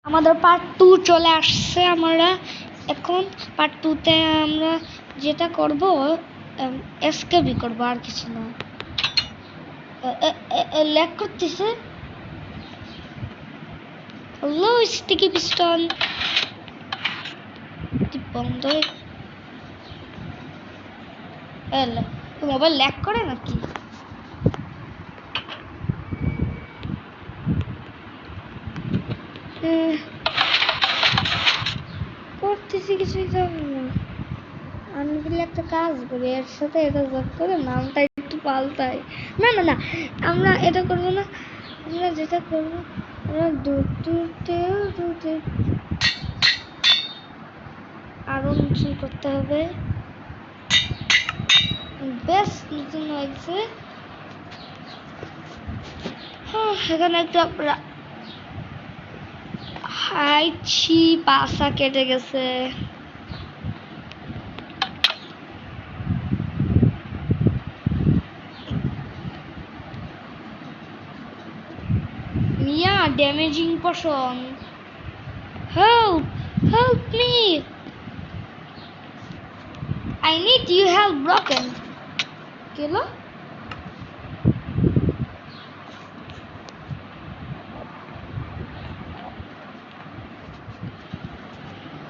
আমাদের পার্ট 2 চলে আসছে। আমরা এখন পার্ট 2 তে আমরা যেটা করব এসকেপই করব, আর কিছু না। ল্যাগ করতেছে। হ্যালো স্টিকি পিস্টন বন্ধ। মোবাইল ল্যাগ করে নাকি? করতেছি কিছুই জানি না। আমি বলি একটা কাজ করি, এর সাথে এটা যোগ করে নামটা একটু পাল্টাই। না না না, আমরা এটা করবো না। আমরা যেটা করবো, আমরা দুটোতে আরো নতুন করতে হবে। বেশ নতুন হয়েছে। হ্যাঁ, এখানে একটু হাইছি, পাশা কেটে গেছে। মিয়া damaging potion, help me, I need you help broken. কেলো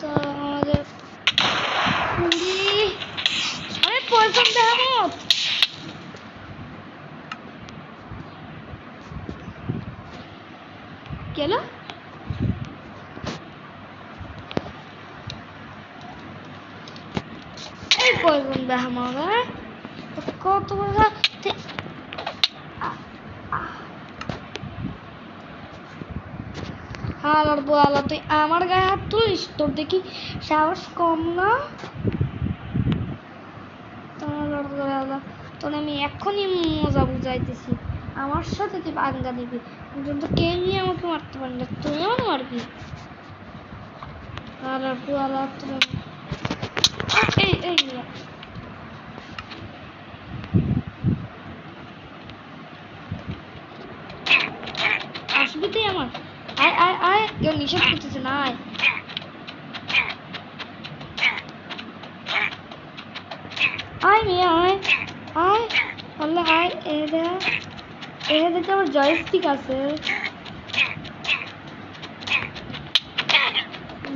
তো আমাদের আরে পয়সন দেখাবো। কেলো এই পয়সন দেখাবো কত বড়। হালার বলা, তুই আমার গায়ে হাত তুলিস? তোর দেখি সাহস কম না? তোর আমি এখনই মজা বুঝাইতেছি। আমার সাথে তুই পাঙ্গা নিবি, কিন্তু কে নিয়ে আমাকে মারতে পারবি না, তুই আমার মারবি। হালার বলা, তোর এই এই আসবি তুই আমার? আয় আয় আয়, কেউ নিষেধ করতেছে না। আয় আয় মিয়া, আয় আয়, আল্লাহ আয়। দেখে আমার জয়স্টিক আছে,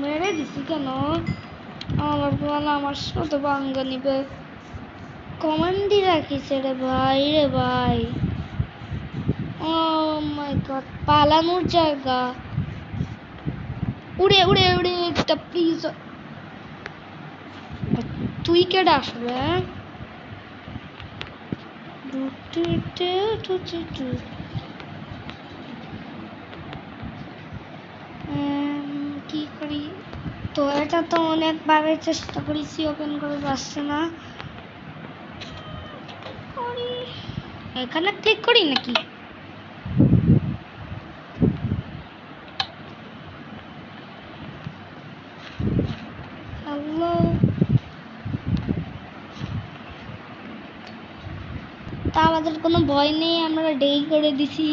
মেরে দিছি কেন? আমার সাথে বাঙ্গা নিবে, কমান্ডি রাখিছে রে ভাই। ও মাই গড, পালানোর জায়গা। উড়ে একটা প্লিজ। তুই কেডা আসবে? কি করি তো? এটা তো অনেকভাবে চেষ্টা করেছি, ওপেন করে পারছে না। এখানে ক্লিক করি নাকি? হ্যালো, তা আমাদের কোনো ভয় নেই, আমরা ডেই করে দিছি।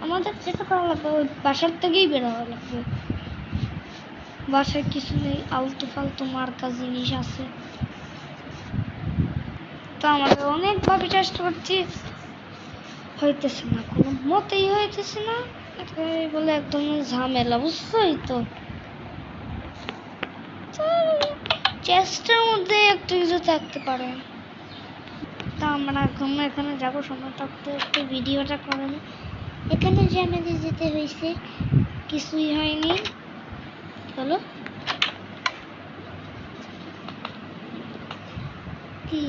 আমাদের যেটা করা লাগবে, ওই বাসার থেকেই বের হওয়া লাগবে। বাসায় কিছু নেই, আলতু ফালতু মার্কা জিনিস আছে। তো আমাদের অনেকভাবে চেষ্টা করছি, হইতেছে না, কোনো মতেই হইতেছে না। বলে একদম ঝামেলা, বুঝছোই তো। চেষ্টার মধ্যে একটু কিছু থাকতে পারে। তা আমরা এখন এখানে যাবো, সময় থাকতে একটু ভিডিওটা করে নি। এখানে যে আমাদের যেতে হয়েছে, কিছুই হয়নি। চলো, কি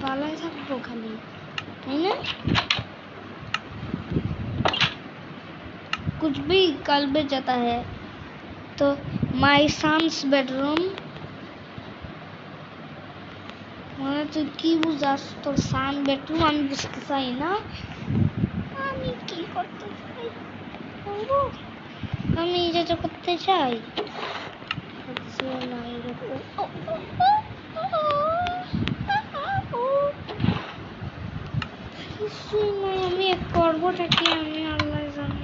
পালায় থাকবো খালি, তাই না? कुछ भी कल में जाता है। तो माय सन्स बेडरूम, মানে তুই কি বুঝাস? তোর সান বেডরুম আমি বুঝতে চাই না। আমি কি করতে চাই, আমি যেটা করতে চাই না এরকম। কিছুই নাই, আমি করবোটা কি আমি আল্লাহ জানি।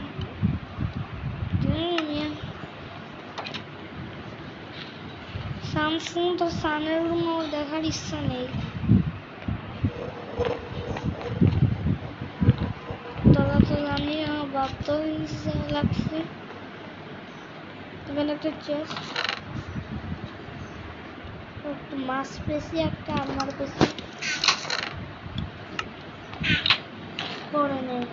স্যামসাং তো সানের কোনো দেখার ইচ্ছা নেই। দাদা তো জানি আমার ভাবতেও লাগছে। এখানে একটা চেস্ট, একটু মাছ পেয়েছি, একটা আমার পেয়েছি, পরে নেই।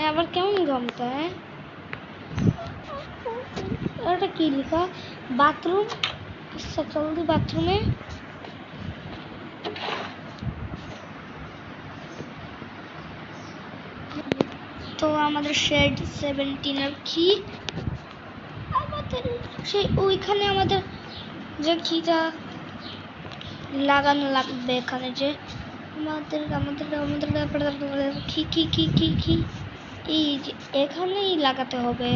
আবার কেমন গমতা? এটা কি লেখা? বাথরুম। আচ্ছা চল দি বাথরুমে। তো আমাদের শেড 17 কি আমাদের সেই ওইখানে আমাদের যে কিটা লাগানো লাগবে, এখানে যে আমাদের আমাদের আমাদের কি কি কি কি কি এই যে এখানেই লাগাতে হবে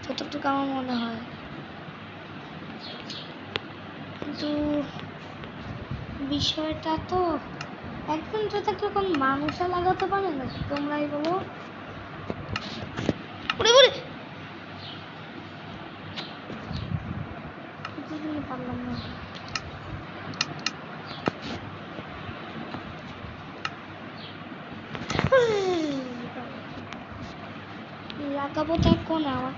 যতটুকু আমার মনে হয়। কিন্তু বিষয়টা তো একদম তো থাকলে কোন মানুষে লাগাতে পারে না, তোমরাই বলো। পারলাম না। লাগাবো তার কোন আমার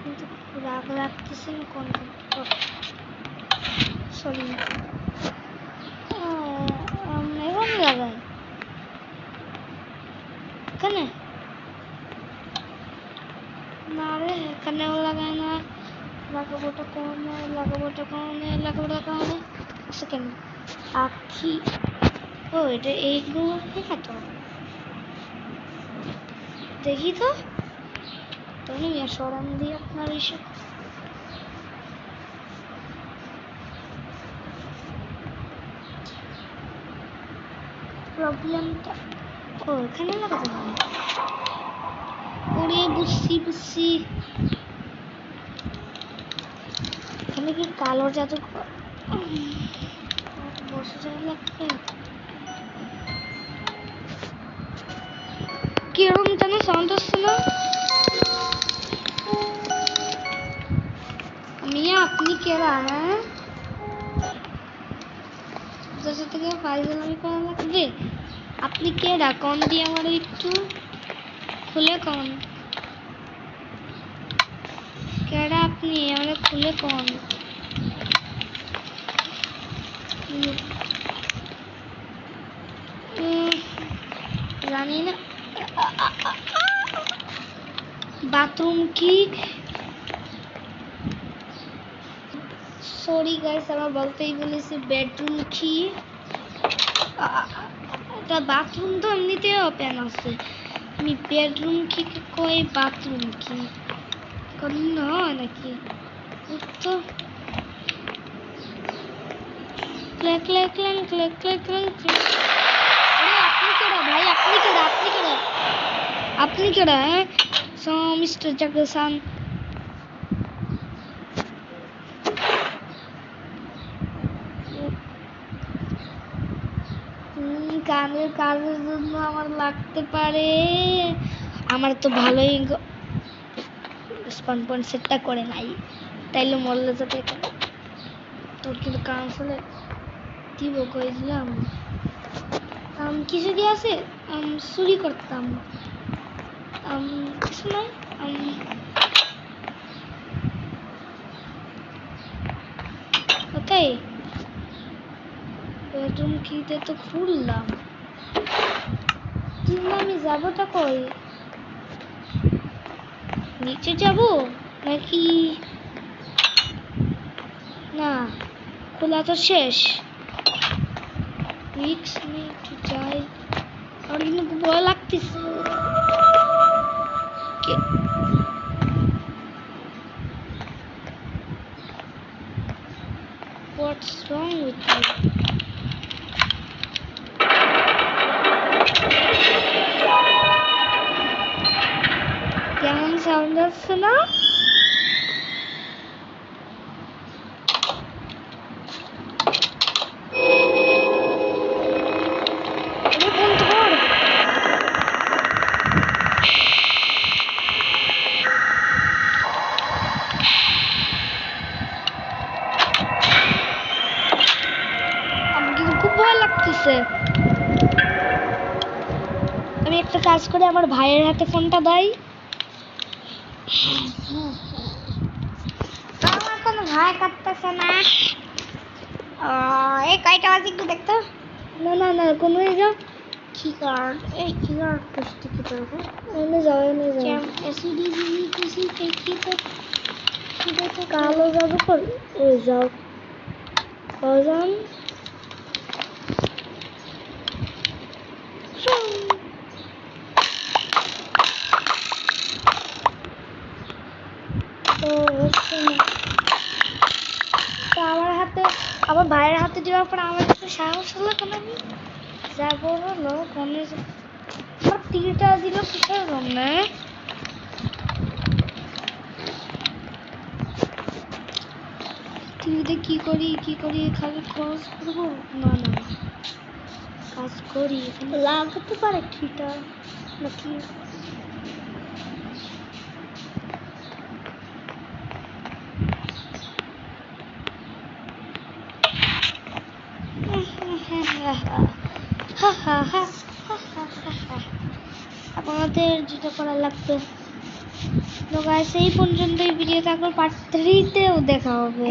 কিন্তু রাগ লাগতেছে না কোন সরি এখন লাগাই এখানে না রে, এখানেও লাগায় না। লাগাবোটা কোনে লাগাবোটা কোনে লাগাবোটা কোনে সেকেন্ড আখি। ও এটা এইগুলো লেখা তো দেখি তো তুমি সরান দিয়ে আপনার এসব প্রবলেমটা। ও এখানে লাগাতে হবে। ওরে বুঝছি বুঝছি, এখানে কি কালো জাদু বসে যাওয়া লাগবে। কিরকম যেন সাউন্ড আসছে না? মিয়া আপনি কেরা? হ্যাঁ আপনার থেকে ফাইজলামি করা লাগবে। আপনি কেরা কোন দিয়ে আমার একটু খুলে কোন কেডা আপনি আমাকে খুলে কোন। জানি না বাথরুম কি। সরি গাইস আমার বলতেই বলেছি বেডরুম কি। এটা বাথরুম তো এমনিতে ওপেন আছে, আমি বেডরুম কি কই বাথরুম কি কোন হয় নাকি? তো click click click click click click. আপনি কেডা ভাই? আপনি কেডা? আপনি কেডা? আপনি কেডা? হ্যাঁ সো মিস্টার জাগসান কানের কাজের জন্য আমার লাগতে পারে। আমার তো ভালোই স্পন পয়েন্ট সেটটা করে নাই, তাইলে মরলে তো তোর কিন্তু কাউন্সিলে দিব কইছিলাম কিছু কি আছে চুরি করতাম কিছু নাই। ওকে বেডরুম কিতে তো খুললাম, কিন্তু আমি যাবোটা কই? নিচে যাব নাকি না? খোলা তো শেষ। রিক্স নিয়ে একটু যাই, আমার কিন্তু ভয় লাগতেছে। What's wrong with you? কেমন সাউন্ড আসছে না? আসতেছে। আমি একটা কাজ করে আমার ভাইয়ের হাতে ফোনটা দেই। আমার কোনো ভয় করতেছে না। এই কয়টা বাজে একটু দেখতো। না না না কোনো যাও কি কার্ড এই কি কার্ড করতে কি করবো এনে যাও এসিডি কিছু দেখি তো সেটা তো কালো যাবো কর ওই যাও কজন তো হচ্ছে না। তো আমার হাতে আমার ভাইয়ের হাতে দেওয়ার পর আমার একটু সাহস হলো কেন আমি যাবো হলো ফোনে তীরটা দিল কিসের জন্য তীরতে কি করি খালি খরচ করবো না না কাজ করি লাগতে পারে তীরটা নাকি আপনাদের যেটা করা লাগবে তো গাইস এই পর্যন্ত এই ভিডিও থাকলে পার্ট 3 তেও দেখা হবে।